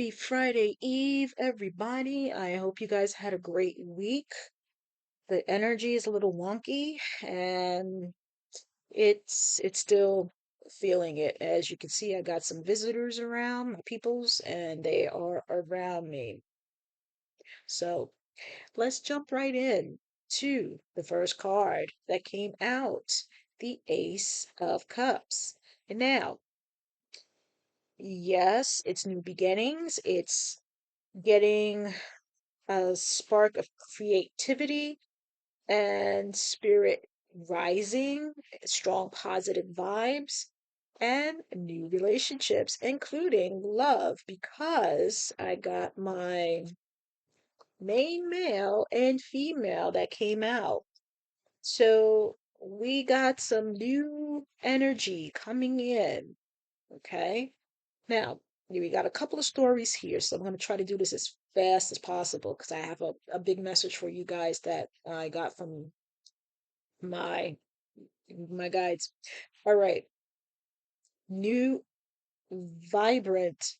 Happy Friday Eve, everybody. I hope you guys had a great week. The energy is a little wonky and it's still feeling it. As you can see, I got some visitors around, my peoples, and they are around me. So let's jump right in to the first card that came out, the Ace of Cups. And now, yes, it's new beginnings. It's getting a spark of creativity and spirit rising, strong positive vibes, and new relationships, including love, because I got my main male and female that came out. So we got some new energy coming in. Okay. Now, we got a couple of stories here, so I'm going to try to do this as fast as possible because I have a big message for you guys that I got from my my guides. All right. New, vibrant,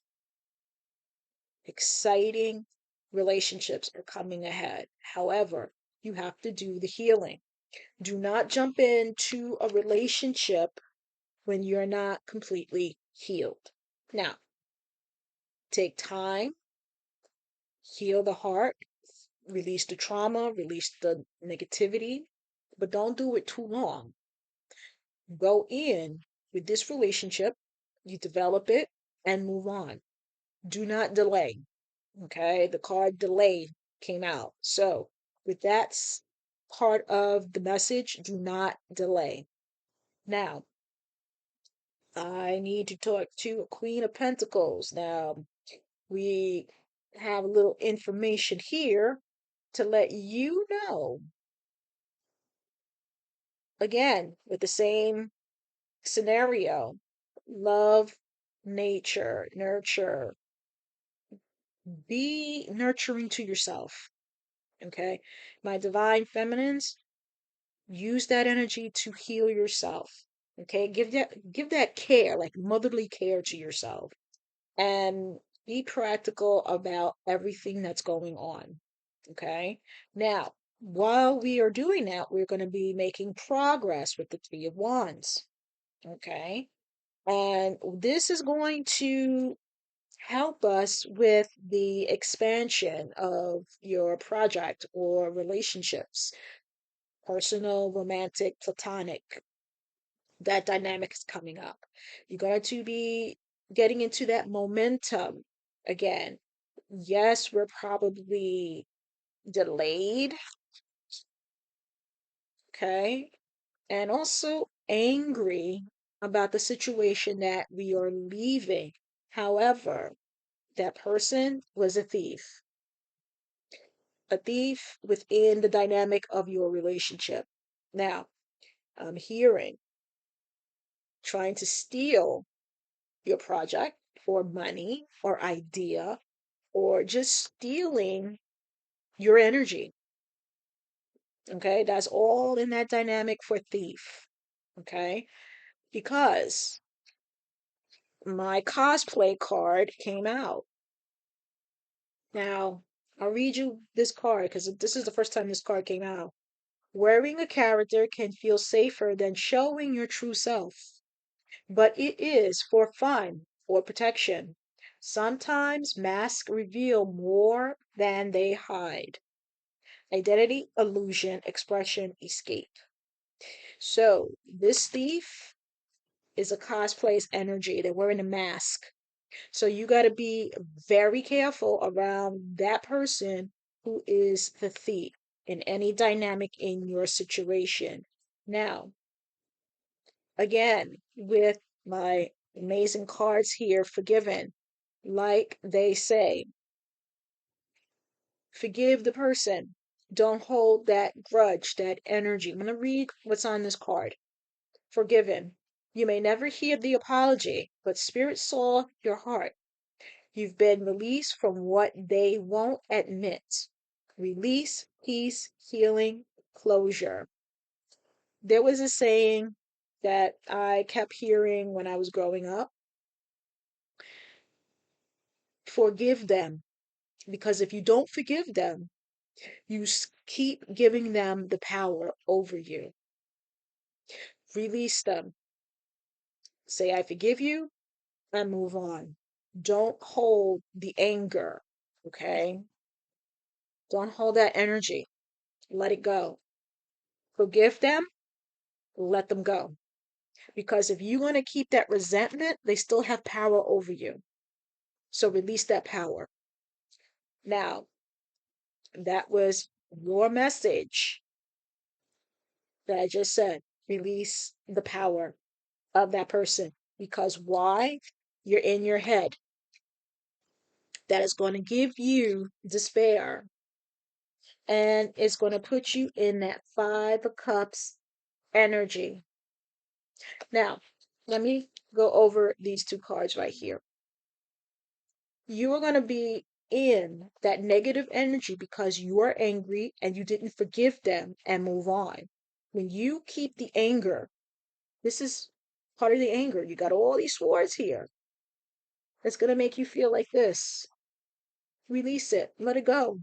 exciting relationships are coming ahead. However, you have to do the healing. Do not jump into a relationship when you're not completely healed. Now, take time, heal the heart, release the trauma, release the negativity, but don't do it too long. Go in with this relationship, you develop it, and move on. Do not delay. Okay, the card delay came out. So, with that part of the message, do not delay. Now, I need to talk to a Queen of Pentacles. Now, we have a little information here to let you know, again, with the same scenario: love, nature, nurture, be nurturing to yourself. Okay, my divine feminines, use that energy to heal yourself. Okay, give that care, like motherly care, to yourself, and be practical about everything that's going on. Okay, now while we are doing that, we're going to be making progress with the Three of Wands. Okay, and this is going to help us with the expansion of your project or relationships, personal, romantic, platonic. That dynamic is coming up. You're going to be getting into that momentum again. Yes, we're probably delayed, okay? And also angry about the situation that we are leaving. However, that person was a thief within the dynamic of your relationship. Now, I'm hearing trying to steal your project or money or idea, or just stealing your energy. Okay, that's all in that dynamic for thief. Okay, because my cosplay card came out. Now, I'll read you this card because this is the first time this card came out. Wearing a character can feel safer than showing your true self, but it is for fun or protection. Sometimes masks reveal more than they hide. Identity, illusion, expression, escape. So, this thief is a cosplay's energy. They're wearing a mask. So, you got to be very careful around that person who is the thief in any dynamic in your situation. Now, again, with my amazing cards here, forgiven, like they say, forgive the person. Don't hold that grudge, that energy. I'm going to read what's on this card. Forgiven. You may never hear the apology, but Spirit saw your heart. You've been released from what they won't admit. Release, peace, healing, closure. There was a saying that I kept hearing when I was growing up: Forgive them. Because if you don't forgive them, you keep giving them the power over you. Release them. Say, I forgive you, and move on. Don't hold the anger, okay? Don't hold that energy. Let it go. Forgive them, let them go. Because if you want to keep that resentment, they still have power over you. So release that power. Now, that was your message that I just said. Release the power of that person. Because why? You're in your head. That is going to give you despair. And it's going to put you in that Five of Cups energy. Now, let me go over these two cards right here. You are going to be in that negative energy because you are angry and you didn't forgive them and move on. When you keep the anger, this is part of the anger. You got all these swords here. It's going to make you feel like this. Release it. Let it go.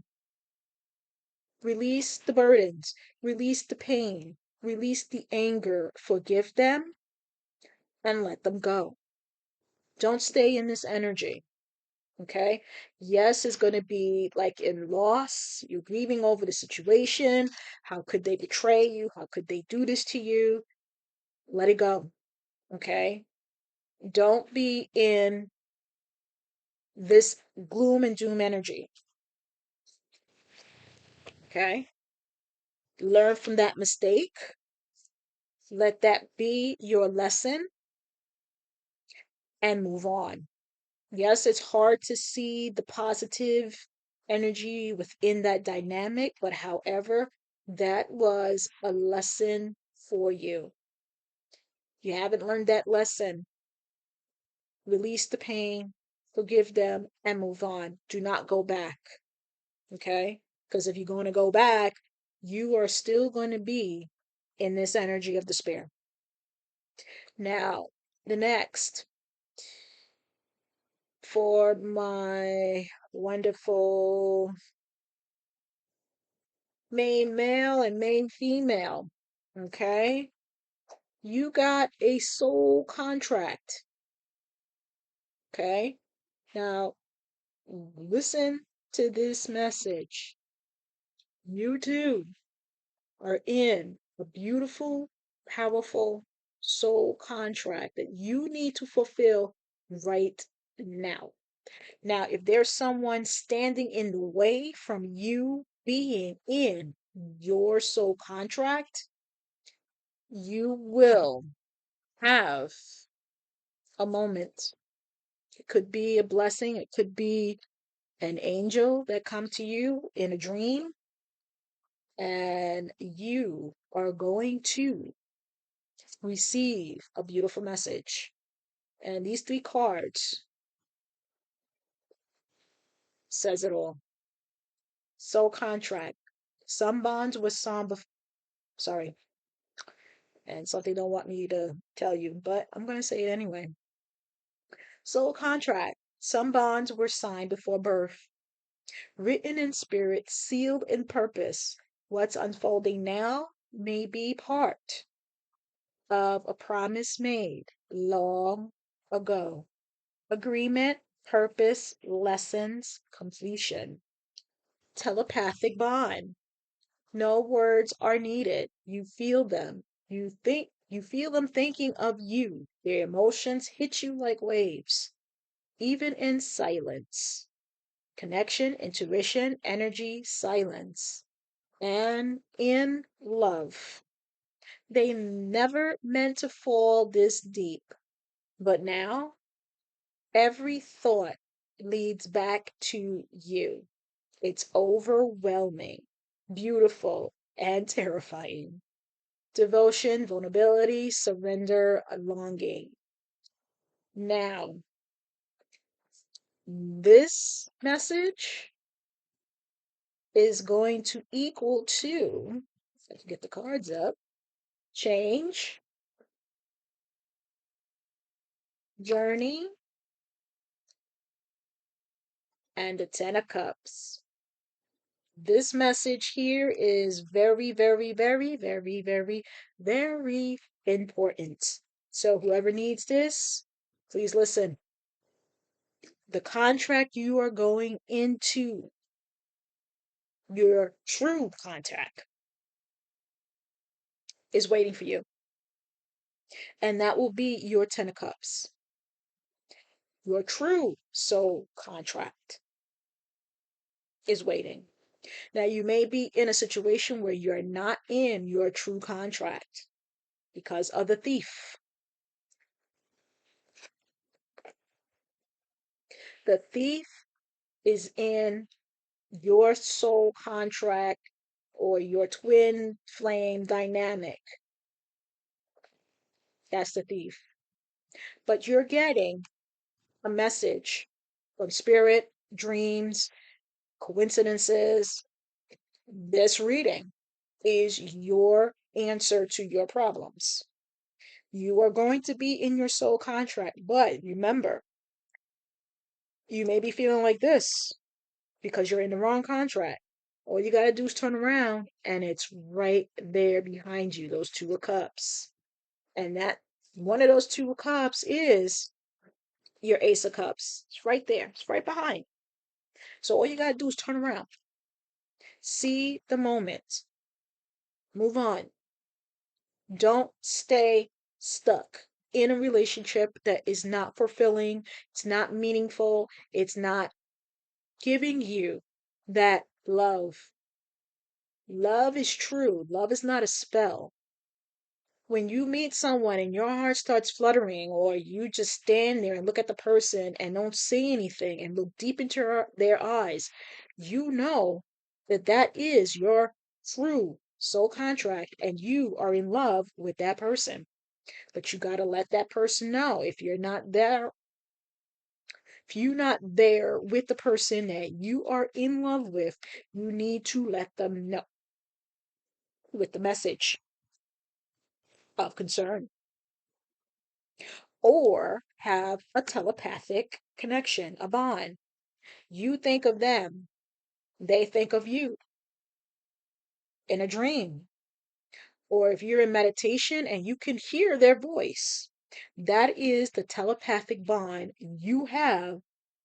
Release the burdens. Release the pain. Release the anger. Forgive them and let them go. Don't stay in this energy. Okay. Yes, it's going to be like in loss. You're grieving over the situation. How could they betray you? How could they do this to you? Let it go. Okay. Don't be in this gloom and doom energy. Okay. Learn from that mistake. Let that be your lesson and move on. Yes, it's hard to see the positive energy within that dynamic, but however, that was a lesson for you. You haven't learned that lesson. Release the pain, forgive them, and move on. Do not go back. Okay? Because if you're going to go back, you are still going to be in this energy of despair. Now, the next for my wonderful main male and main female. Okay? You got a soul contract. Okay? Now, listen to this message. You too are in a beautiful, powerful soul contract that you need to fulfill right now. Now, if there's someone standing in the way from you being in your soul contract, you will have a moment. It could be a blessing, it could be an angel that come to you in a dream, and you are going to receive a beautiful message. And these three cards says it all. Soul contract. Some bonds were signed sorry, and something don't want me to tell you, but I'm going to say it anyway. Soul contract. Some bonds were signed before birth, written in spirit, sealed in purpose. What's unfolding now may be part of a promise made long ago. Agreement, purpose, lessons, completion. Telepathic bond. No words are needed. You feel them. You feel them thinking of you. Their emotions hit you like waves, even in silence. Connection, intuition, energy, silence. And in love. They never meant to fall this deep, but now every thought leads back to you. It's overwhelming, beautiful, and terrifying. Devotion, vulnerability, surrender, longing. Now, this message is going to equal to, if I can get the cards up, change, journey, and the Ten of Cups. This message here is very, very, very, very, very, very important. So, whoever needs this, please listen. The contract you are going into, your true contract, is waiting for you. And that will be your Ten of Cups. Your true soul contract is waiting. Now, you may be in a situation where you're not in your true contract because of the thief. The thief is in your soul contract or your twin flame dynamic. That's the thief. But you're getting a message from spirit, dreams, coincidences. This reading is your answer to your problems. You are going to be in your soul contract, but remember, you may be feeling like this because you're in the wrong contract. All you got to do is turn around and it's right there behind you, those Two of Cups. And that one of those Two of Cups is your Ace of Cups. It's right there, it's right behind. So all you got to do is turn around, see the moment, move on. Don't stay stuck in a relationship that is not fulfilling, it's not meaningful, it's not giving you that love. Love is true. Love is not a spell. When you meet someone and your heart starts fluttering, or you just stand there and look at the person and don't say anything and look deep into their eyes, you know that that is your true soul contract and you are in love with that person. But you got to let that person know. If you're not there with the person that you are in love with, you need to let them know with the message of concern, or have a telepathic connection, a bond. You think of them, they think of you in a dream. Or if you're in meditation and you can hear their voice, that is the telepathic bond you have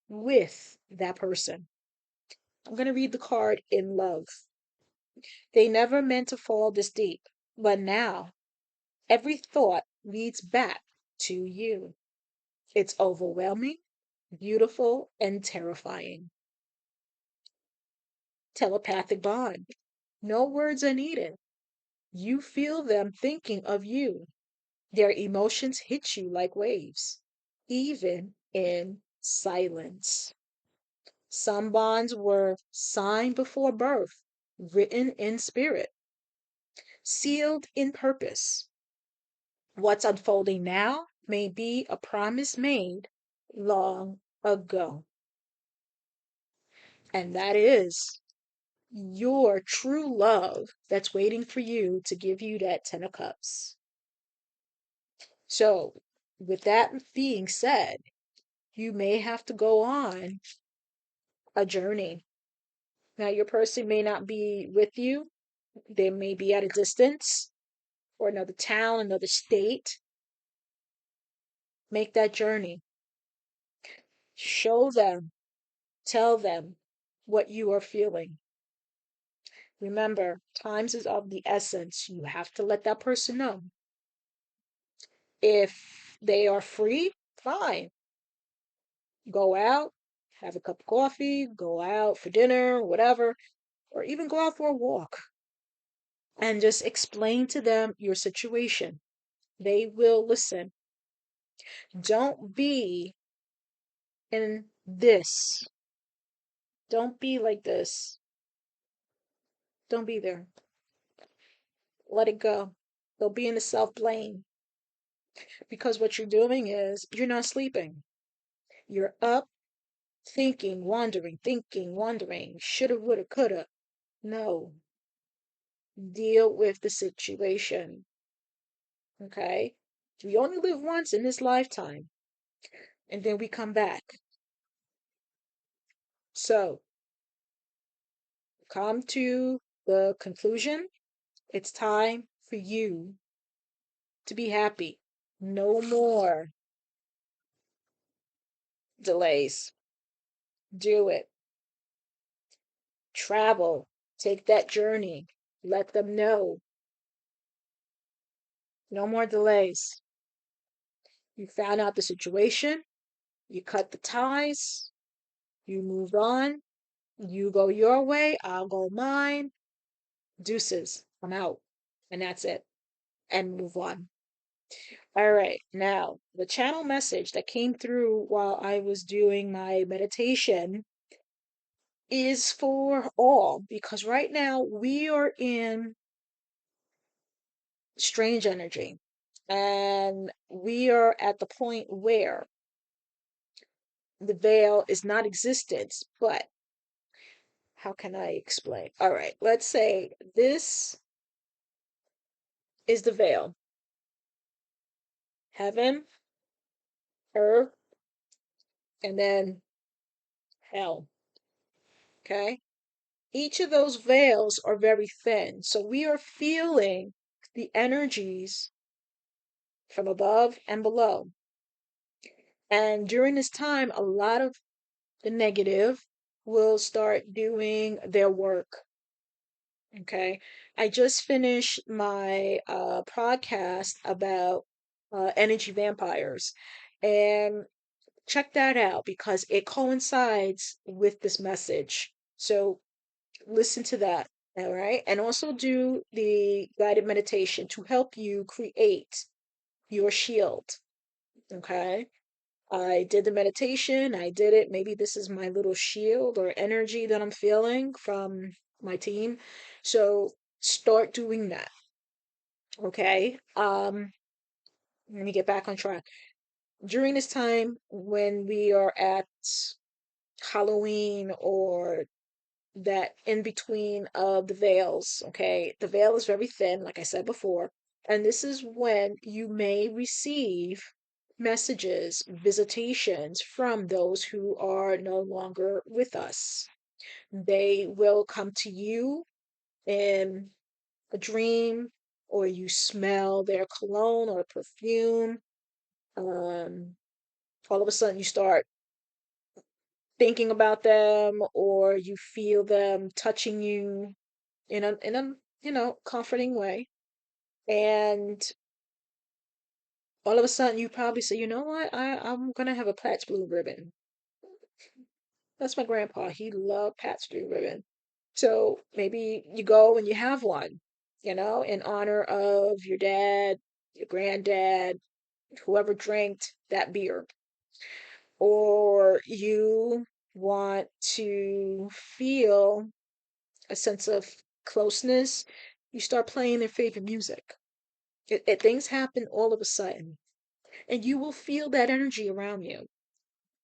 with that person. I'm going to read the card in love. They never meant to fall this deep, but now every thought leads back to you. It's overwhelming, beautiful, and terrifying. Telepathic bond. No words are needed. You feel them thinking of you. Their emotions hit you like waves, even in silence. Some bonds were signed before birth, written in spirit, sealed in purpose. What's unfolding now may be a promise made long ago. And that is your true love that's waiting for you to give you that Ten of Cups. So, with that being said, you may have to go on a journey. Now, your person may not be with you, they may be at a distance or another town, another state. Make that journey. Show them, tell them what you are feeling. Remember, times is of the essence. You have to let that person know. If they are free, fine. Go out, have a cup of coffee, go out for dinner, whatever, or even go out for a walk and just explain to them your situation. They will listen. Don't be in this. Don't be like this. Don't be there. Let it go. They'll be in the self blame because what you're doing is you're not sleeping. You're up thinking, wondering, shoulda, woulda, coulda. No, deal with the situation. Okay? We only live once in this lifetime, and then we come back. So, come to the conclusion. It's time for you to be happy. No more delays. Do it. Travel. Take that journey. Let them know. No more delays. You found out the situation. You cut the ties. You moved on. You go your way. I'll go mine. Deuces. I'm out. And that's it. And move on. All right. Now, the channel message that came through while I was doing my meditation is for all because right now we are in strange energy and we are at the point where the veil is not existence, but how can I explain? All right, let's say this is the veil: heaven, earth, and then hell. Okay, each of those veils are very thin, so we are feeling the energies from above and below. And during this time, a lot of the negative will start doing their work. Okay. I just finished my podcast about energy vampires. And check that out because it coincides with this message. So listen to that. All right. And also do the guided meditation to help you create your shield. Okay. I did the meditation. I did it. Maybe this is my little shield or energy that I'm feeling from my team. So start doing that. Okay. Let me get back on track. During this time when we are at Halloween or that in between of the veils, okay, the veil is very thin, like I said before, and this is when you may receive messages, visitations from those who are no longer with us. They will come to you in a dream, or you smell their cologne or perfume. Um, all of a sudden, you start thinking about them, or you feel them touching you in a comforting way. And all of a sudden you probably say, you know what, I'm gonna have a Pat's Blue Ribbon. That's my grandpa. He loved Pat's Blue Ribbon. So maybe you go and you have one, in honor of your dad, your granddad, whoever drank that beer. Or you want to feel a sense of closeness, you start playing their favorite music. Things happen all of a sudden, and you will feel that energy around you.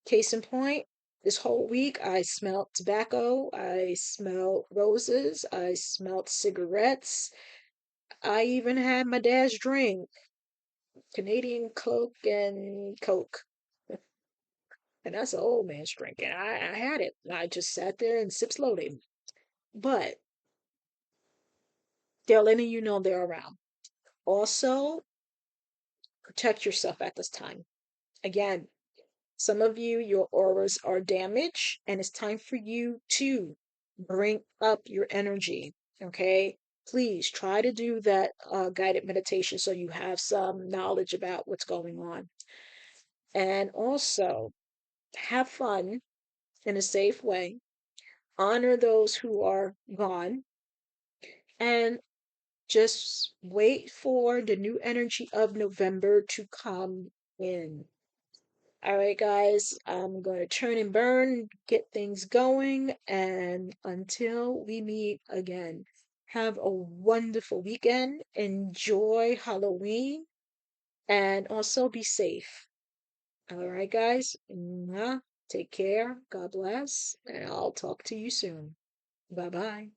Case in point, this whole week I smelled tobacco, I smelled roses, I smelled cigarettes. I even had my dad's drink, Canadian Coke and Coke. And that's an old man's drink. And I had it. I just sat there and sipped slowly. But they're letting you know they're around. Also, protect yourself at this time. Again, some of you, your auras are damaged, and it's time for you to bring up your energy. Okay. Please try to do that guided meditation so you have some knowledge about what's going on. And also, have fun in a safe way. Honor those who are gone. And just wait for the new energy of November to come in. All right, guys, I'm going to turn and burn, get things going, and until we meet again, have a wonderful weekend. Enjoy Halloween and also be safe. All right, guys, mwah. Take care. God bless, and I'll talk to you soon. Bye bye.